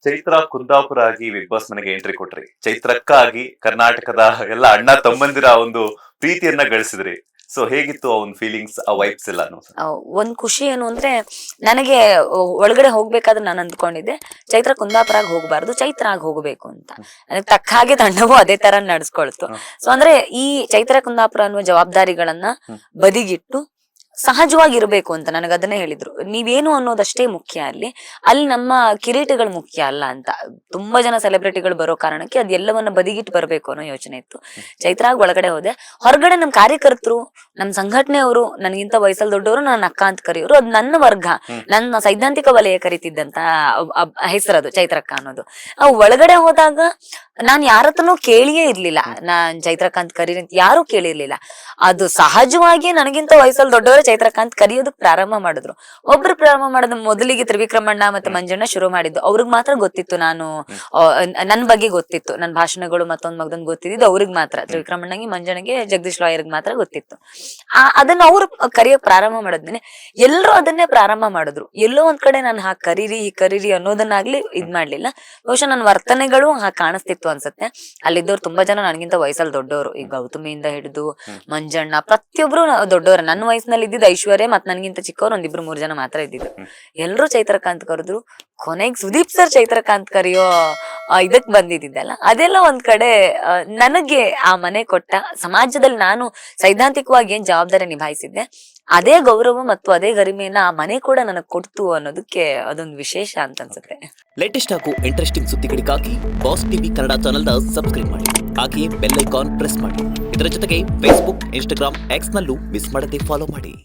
ಚೈತ್ರ ಕುಂದಾಪುರ ಆಗಿ big boss ಮನೆಗೆ entry ಕೊಟ್ರಿ. ಚೈತ್ರಕ್ಕಾಗಿ ಕರ್ನಾಟಕದ ಎಲ್ಲ ಅಣ್ಣ ತಮ್ಮಂದಿರ ಒಂದು ಪ್ರೀತಿಯನ್ನ ಗಳಿಸಿದ್ರಿ. ಸೊ ಹೇಗಿತ್ತು ಆ ಒಂದು ಫೀಲಿಂಗ್ಸ್, ಆ ವೈಬ್ಸ್ ಎಲ್ಲಾನು? ಒಂದ್ ಖುಷಿ ಏನು ಅಂದ್ರೆ, ನನಗೆ ಒಳಗಡೆ ಹೋಗ್ಬೇಕಾದ್ರೆ ನಾನು ಅಂದ್ಕೊಂಡಿದ್ದೆ ಚೈತ್ರ ಕುಂದಾಪುರಾಗ್ ಹೋಗ್ಬಾರ್ದು, ಚೈತ್ರ ಆಗಿ ಹೋಗ್ಬೇಕು ಅಂತ. ಅದಕ್ಕೆ ತಕ್ಕ ಹಾಗೆ ತಂಡವು ಅದೇ ತರ ನಡ್ಸ್ಕೊಳ್ತು. ಸೊ ಅಂದ್ರೆ ಈ ಚೈತ್ರ ಕುಂದಾಪುರ ಅನ್ನುವ ಜವಾಬ್ದಾರಿಗಳನ್ನ ಬದಿಗಿಟ್ಟು ಸಹಜವಾಗಿರ್ಬೇಕು ಅಂತ ನನಗೆ ಅದನ್ನೇ ಹೇಳಿದ್ರು. ನೀವೇನು ಅನ್ನೋದಷ್ಟೇ ಮುಖ್ಯ, ಅಲ್ಲಿ ನಮ್ಮ ಕಿರೀಟಗಳು ಮುಖ್ಯ ಅಲ್ಲ ಅಂತ. ತುಂಬಾ ಜನ ಸೆಲೆಬ್ರಿಟಿಗಳು ಬರೋ ಕಾರಣಕ್ಕೆ ಅದೆಲ್ಲವನ್ನ ಬದಿಗಿಟ್ಟು ಬರ್ಬೇಕು ಅನ್ನೋ ಯೋಚನೆ ಇತ್ತು. ಚೈತ್ರಾಗ್ ಒಳಗಡೆ ಹೋದೆ. ಹೊರಗಡೆ ನಮ್ ಕಾರ್ಯಕರ್ತರು, ನಮ್ ಸಂಘಟನೆಯವರು, ನನಗಿಂತ ವಯಸ್ಸಲ್ಲಿ ದೊಡ್ಡವರು, ನನ್ನ ಅಕ್ಕ ಅಂತ ಕರೆಯೋರು, ಅದು ನನ್ನ ವರ್ಗ, ನನ್ನ ಸೈದ್ಧಾಂತಿಕ ವಲಯ ಕರಿತಿದ್ದಂತ ಹೆಸರದು ಚೈತ್ರಕ್ಕ ಅನ್ನೋದು. ಒಳಗಡೆ ಹೋದಾಗ ನಾನ್ ಯಾರತ್ರನೂ ಕೇಳಿಯೇ ಇರ್ಲಿಲ್ಲ, ನಾನ್ ಚೈತ್ರಕಾಂತ್ ಕರೀರಿ ಅಂತ ಯಾರು ಕೇಳಿರ್ಲಿಲ್ಲ. ಅದು ಸಹಜವಾಗಿ ನನಗಿಂತ ವಯಸ್ಸಲ್ಲಿ ದೊಡ್ಡವರೇ ಚೈತ್ರಕಾಂತ್ ಕರೆಯೋದಕ್ ಪ್ರಾರಂಭ ಮಾಡಿದ್ರು. ಒಬ್ರು ಪ್ರಾರಂಭ ಮಾಡಿದ ಮೊದಲಿಗೆ ತ್ರಿವಿಕ್ರಮಣ್ಣ ಮತ್ತೆ ಮಂಜಣ್ಣ ಶುರು ಮಾಡಿದ್ದು. ಅವ್ರಿಗೆ ಮಾತ್ರ ಗೊತ್ತಿತ್ತು, ನಾನು ನನ್ ಬಗ್ಗೆ ಗೊತ್ತಿತ್ತು, ನನ್ ಭಾಷಣಗಳು ಮತ್ತೊಂದ್ ಗೊತ್ತಿದ್ದು ಅವ್ರಿಗೆ ಮಾತ್ರ. ತ್ರಿವಿಕ್ರಮಣ್ಣಗೆ, ಮಂಜಣ್ಣಗೆ, ಜಗದೀಶ್ ಲಾಯರ್ಗೆ ಮಾತ್ರ ಗೊತ್ತಿತ್ತು. ಅದನ್ನ ಅವ್ರು ಕರಿಯೋಕ್ ಪ್ರಾರಂಭ ಮಾಡಿದ್ಮೇಲೆ ಎಲ್ರು ಅದನ್ನೇ ಪ್ರಾರಂಭ ಮಾಡಿದ್ರು. ಎಲ್ಲೋ ಒಂದ್ ಕಡೆ ನಾನು ಕರೀರಿ ಅನ್ನೋದನ್ನಾಗ್ಲಿ ಇದ್ ಮಾಡ್ಲಿಲ್ಲ. ಬಹುಶಃ ನನ್ನ ವರ್ತನೆಗಳು ಕಾಣಿಸ್ತಿತ್ತು ಅನ್ಸುತ್ತೆ. ಅಲ್ಲಿದ್ದವ್ರು ತುಂಬಾ ಜನ ನನಗಿಂತ ವಯಸ್ಸಲ್ಲಿ ದೊಡ್ಡವರು. ಈಗ ಗೌತಮಿಯಿಂದ ಹಿಡಿದು ಮಂಜಣ್ಣ, ಪ್ರತಿಯೊಬ್ರು ದೊಡ್ಡವರು. ನನ್ನ ವಯಸ್ಸಿನಲ್ಲಿ ಇದ್ದಿದ್ದು ಐಶ್ವರ್ಯ ಮತ್ ನನ್ಗಿಂತ ಚಿಕ್ಕವ್ರು ಒಂದಿಬ್ರು 3 ಜನ ಮಾತ್ರ ಇದ್ದಿದ್ದು. ಎಲ್ರು ಚೈತ್ರಕಾಂತ್ ಕರೆದ್ರು. ಕೊನೆಗೆ ಸುದೀಪ್ ಸರ್ ಚೈತ್ರಕಾಂತ್ ಕರೆಯೋ ಇದಕ್ ಬಂದಿದ್ದಲ್ಲ, ಅದೆಲ್ಲ ಒಂದ್ ಕಡೆ ನನಗೆ ಆ ಮನೆ ಕೊಟ್ಟ, ಸಮಾಜದಲ್ಲಿ ನಾನು ಸೈದ್ಧಾಂತಿಕವಾಗಿ ಏನ್ ಜವಾಬ್ದಾರಿ ನಿಭಾಯಿಸಿದ್ದೆ ಅದೇ ಗೌರವ ಮತ್ತು ಅದೇ ಗರಿಮೆಯನ್ನ ಆ ಮನೆ ಕೂಡ ನನಗ್ ಕೊಡ್ತು ಅನ್ನೋದಕ್ಕೆ ಅದೊಂದು ವಿಶೇಷ ಅಂತ ಅನ್ಸುತ್ತೆ. ಲೇಟೆಸ್ಟ್ ಹಾಗೂ ಇಂಟ್ರೆಸ್ಟಿಂಗ್ ಸುದ್ದಿಗಳಿಗಾಗಿ ಬಾಸ್ ಟಿವಿ ಕನ್ನಡ ಚಾನೆಲ್ನ ಸಬ್ಸ್ಕ್ರೈಬ್ ಮಾಡಿ, ಹಾಗೆಯೇ ಬೆಲ್ ಐಕಾನ್ ಪ್ರೆಸ್ ಮಾಡಿ. ಇದರ ಜೊತೆಗೆ ಫೇಸ್ಬುಕ್, ಇನ್ಸ್ಟಾಗ್ರಾಮ್, ಎಕ್ಸ್ ನಲ್ಲೂ ಮಿಸ್ ಮಾಡದೆ ಫಾಲೋ ಮಾಡಿ.